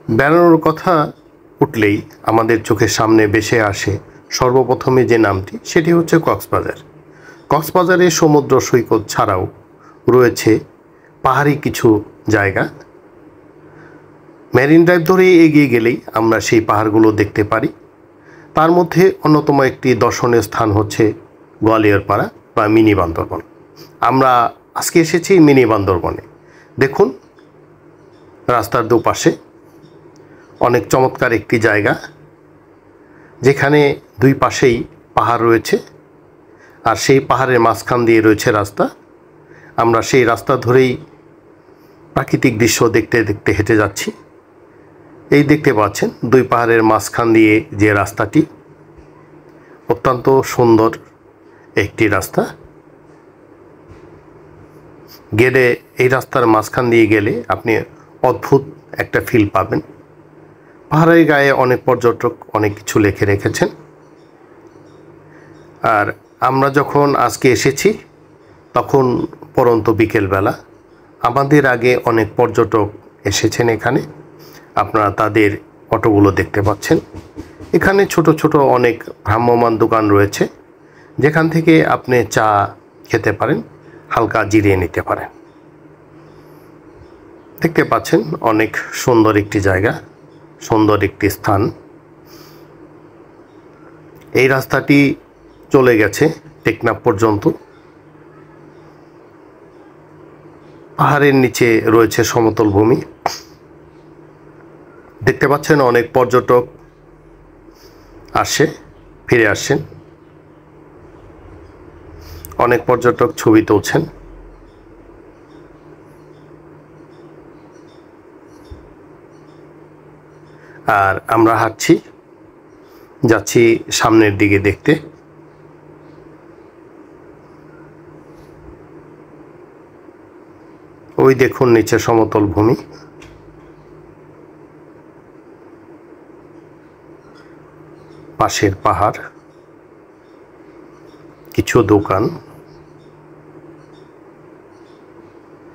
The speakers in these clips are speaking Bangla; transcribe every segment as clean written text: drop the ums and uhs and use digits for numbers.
বেড়ানোর কথা উঠলেই আমাদের চোখের সামনে ভেসে আসে সর্বপ্রথমে যে নামটি, সেটি হচ্ছে কক্সবাজার। কক্সবাজারে সমুদ্র সৈকত ছাড়াও রয়েছে পাহাড়ি কিছু জায়গা। মেরিন ড্রাইভ ধরে এগিয়ে গেলেই আমরা সেই পাহাড়গুলো দেখতে পারি। তার মধ্যে অন্যতম একটি দর্শনীয় স্থান হচ্ছে গোয়ালিয়রপাড়া বা মিনি বান্দরবন। আমরা আজকে এসেছি মিনি বান্দরবনে। দেখুন, রাস্তার দুপাশে অনেক চমৎকার একটি জায়গা, যেখানে দুই পাশেই পাহাড় রয়েছে, আর সেই পাহাড়ের মাঝখান দিয়ে রয়েছে রাস্তা। আমরা সেই রাস্তা ধরেই প্রাকৃতিক দৃশ্য দেখতে দেখতে হেঁটে যাচ্ছি। এই দেখতে পাচ্ছেন দুই পাহাড়ের মাঝখান দিয়ে যে রাস্তাটি, অত্যন্ত সুন্দর একটি রাস্তা। গেলে এই রাস্তার মাঝখান দিয়ে গেলে আপনি অদ্ভুত একটা ফিল পাবেন। পাহাড়ের গায়ে অনেক পর্যটক অনেক কিছু লিখে রেখেছেন। আর আমরা যখন আজকে এসেছি তখন পরন্ত বিকেলবেলা। আমাদের আগে অনেক পর্যটক এসেছেন এখানে, আপনারা তাদের অটোগুলো দেখতে পাচ্ছেন। এখানে ছোট ছোট অনেক ভ্রাম্যমাণ দোকান রয়েছে, যেখান থেকে আপনি চা খেতে পারেন, হালকা জিরিয়ে নিতে পারেন। দেখতে পাচ্ছেন অনেক সুন্দর একটি জায়গা, সুন্দর একটি স্থান। এই রাস্তাটি চলে গেছে টেকনাফ পর্যন্ত। পাহাড়ের নিচে রয়েছে সমতল ভূমি। দেখতে পাচ্ছেন অনেক পর্যটক ফিরে আসছেন। অনেক পর্যটক ছবি তুলছেন। আর আমরা যাচ্ছি সামনের দিকে দেখতে। ওই দেখুন নিচে সমতল ভূমি, পাশের পাহাড়, কিছু দোকান।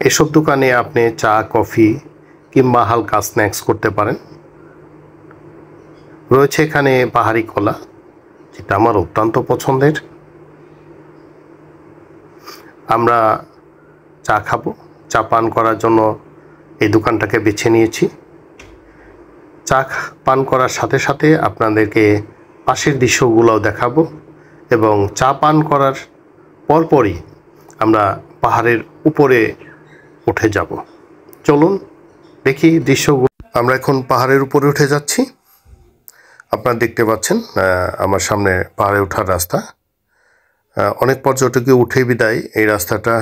এসব দোকানে আপনি চা, কফি কিংবা হালকা স্ন্যাক্স করতে পারেন। রয়েছে এখানে পাহাড়ি কলা, যেটা আমার অত্যন্ত পছন্দের। আমরা চা খাবো, চা পান করার জন্য এই দোকানটাকে বেছে নিয়েছি। চা পান করার সাথে সাথে আপনাদেরকে পাশের দৃশ্যগুলোও দেখাবো, এবং চা পান করার পরপরই আমরা পাহাড়ের উপরে উঠে যাব। চলুন দেখি দৃশ্যগুলো। আমরা এখন পাহাড়ের উপরে উঠে যাচ্ছি। আপনারা দেখতে পাচ্ছেন আমার সামনে পাহাড়ে ওঠার রাস্তা। অনেক পর্যটকই উঠে বিদায় এই রাস্তাটা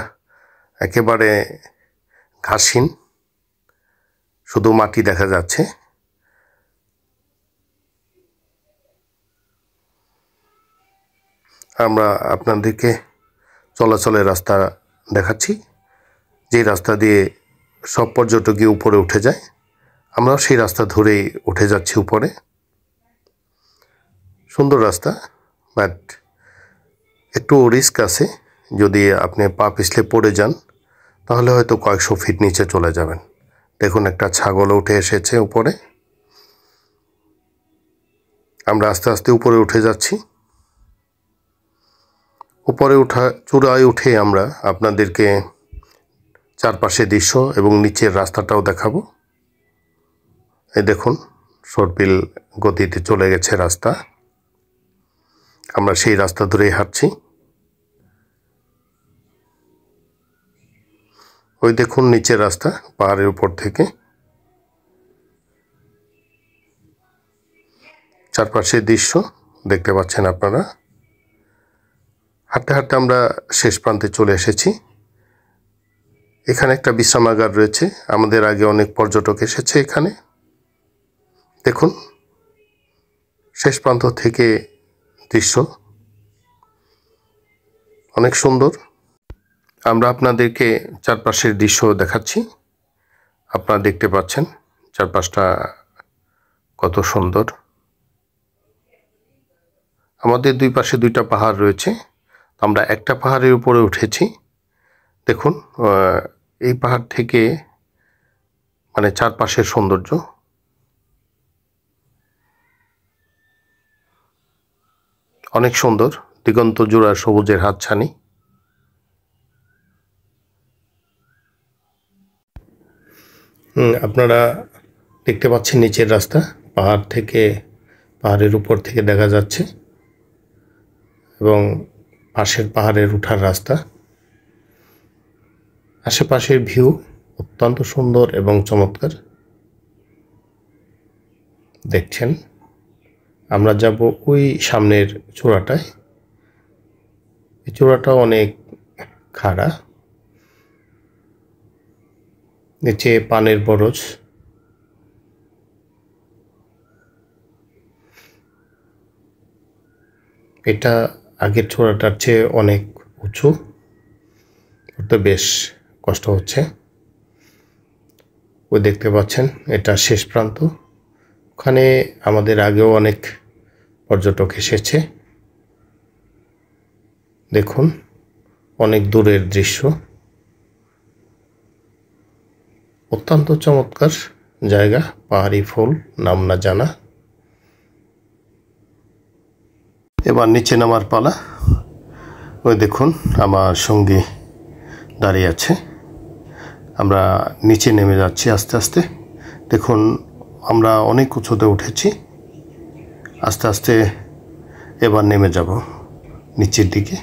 একেবারে ঘাসহীন, শুধু মাটি দেখা যাচ্ছে। আমরা আপনাদেরকে চলাচলের রাস্তা দেখাচ্ছি, যে রাস্তা দিয়ে সব পর্যটকই উপরে উঠে যায়। আমরাও সেই রাস্তা ধরেই উঠে যাচ্ছি উপরে। সুন্দর রাস্তা, বাট একটু রিস্ক আছে। যদি আপনি পা পিছলে পড়ে যান তাহলে হয়তো কয়েকশো ফিট নিচে চলে যাবেন। দেখুন, একটা ছাগল উঠে এসেছে উপরে। আমরা আস্তে আস্তে উপরে উঠে যাচ্ছি। উপরে চূড়ায় উঠে আমরা আপনাদেরকে চারপাশে দৃশ্য এবং নিচের রাস্তাটাও দেখাবো। এই দেখুন, শর্টপিল গতিতে চলে গেছে রাস্তা। আমরা সেই রাস্তা ধরেই হাঁটছি। ওই দেখুন নিচের রাস্তা, পাহাড়ের উপর থেকে চারপাশের দৃশ্য দেখতে পাচ্ছেন আপনারা। হাঁটতে হাঁটতে আমরা শেষ প্রান্তে চলে এসেছি। এখানে একটা বিশ্রামাগার রয়েছে। আমাদের আগে অনেক পর্যটক এসেছে এখানে। দেখুন শেষ প্রান্ত থেকে দৃশ্য অনেক সুন্দর। আমরা আপনাদেরকে চারপাশের দৃশ্য দেখাচ্ছি। আপনারা দেখতে পাচ্ছেন চারপাশটা কত সুন্দর। আমাদের দুই পাশে দুইটা পাহাড় রয়েছে। আমরা একটা পাহাড়ের উপরে উঠেছি। দেখুন, এই পাহাড় থেকে চারপাশের সৌন্দর্য অনেক সুন্দর, দিগন্ত জোড়া সবুজের হাতছানি। আপনারা দেখতে পাচ্ছেন নিচের রাস্তা, পাহাড়ের উপর থেকে দেখা যাচ্ছে, এবং পাশের পাহাড়ের উঠার রাস্তা। আশেপাশের ভিউ অত্যন্ত সুন্দর এবং চমৎকার। দেখছেন, আমরা যাব ওই সামনের চূড়াটায়। এই চূড়াটা অনেক খাড়া, নিচে পানের বরজ। এটা আগের চূড়াটার চেয়ে অনেক উঁচু, উঠতে বেশ কষ্ট হচ্ছে। ওই দেখতে পাচ্ছেন, এটা শেষ প্রান্ত। ওখানে আমাদের আগেও অনেক পর্যটক এসেছে। দেখুন, অনেক দূরের দৃশ্য, অত্যন্ত চমৎকার জায়গা। পাহাড়ি ফুল, নাম না জানা। এবার নিচে নামার পালা। ওই দেখুন, আমার সঙ্গী দাঁড়িয়ে আছে। আমরা নিচে নেমে যাচ্ছি আস্তে আস্তে। দেখুন, আমরা অনেক উঁচুতে উঠেছি। আস্তে আস্তে এবার নেমে যাব নিচের দিকে।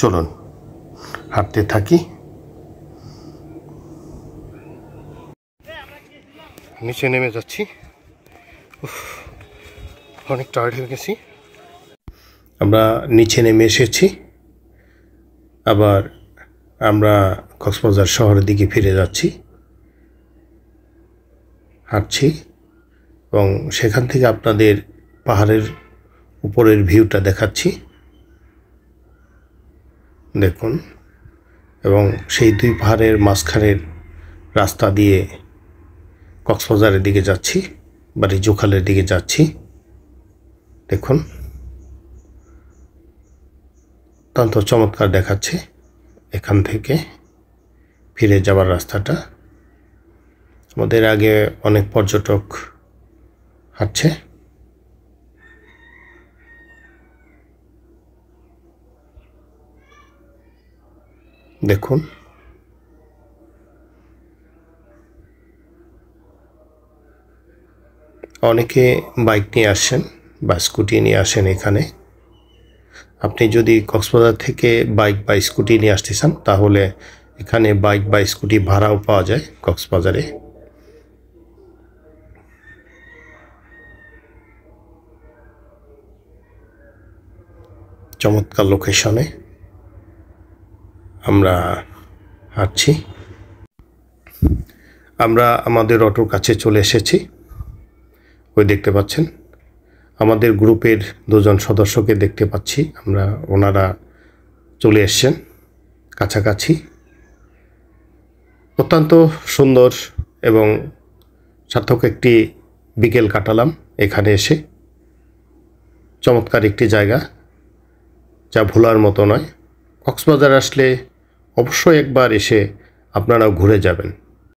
চলুন হাঁটতে থাকি। নিচে নেমে যাচ্ছি, অনেক টায়ার্ড হয়ে গেছি। আমরা নিচে নেমে এসেছি। আবার আমরা কক্সবাজার শহরের দিকে ফিরে যাচ্ছি, হাঁটছি, এবং সেখান থেকে আপনাদের পাহাড়ের উপরের ভিউটা দেখাচ্ছি। দেখুন, এবং সেই দুই পাহাড়ের মাঝখানের রাস্তা দিয়ে কক্সবাজারের দিকে যাচ্ছি, বাড়ি জোখালের দিকে যাচ্ছি। দেখুন, অত্যন্ত চমৎকার দেখাচ্ছে এখান থেকে ফিরে যাওয়ার রাস্তাটা। আমাদের আগে অনেক পর্যটক হাঁটছে। দেখুন, অনেকে বাইক নিয়ে আসেন বা স্কুটি নিয়ে আসেন এখানে। আপনি যদি কক্সবাজার থেকে বাইক বা স্কুটি নিয়ে আসতে চান, তাহলে এখানে বাইক বা স্কুটি ভাড়াও পাওয়া যায় কক্সবাজারে। চমৎকার লোকেশনে আমরা হাঁটছি। আমরা আমাদের অটোর কাছে চলে এসেছি। ওই দেখতে পাচ্ছেন, আমাদের গ্রুপের দুজন সদস্যকে দেখতে পাচ্ছি আমরা। ওনারা চলে এসছেন কাছাকাছি। অত্যন্ত সুন্দর এবং সার্থক একটি বিকেল কাটালাম এখানে এসে। চমৎকার একটি জায়গা, যা ভোলার মতো নয়। কক্সবাজার আসলে অবশ্যই একবার এসে আপনারাও ঘুরে যাবেন।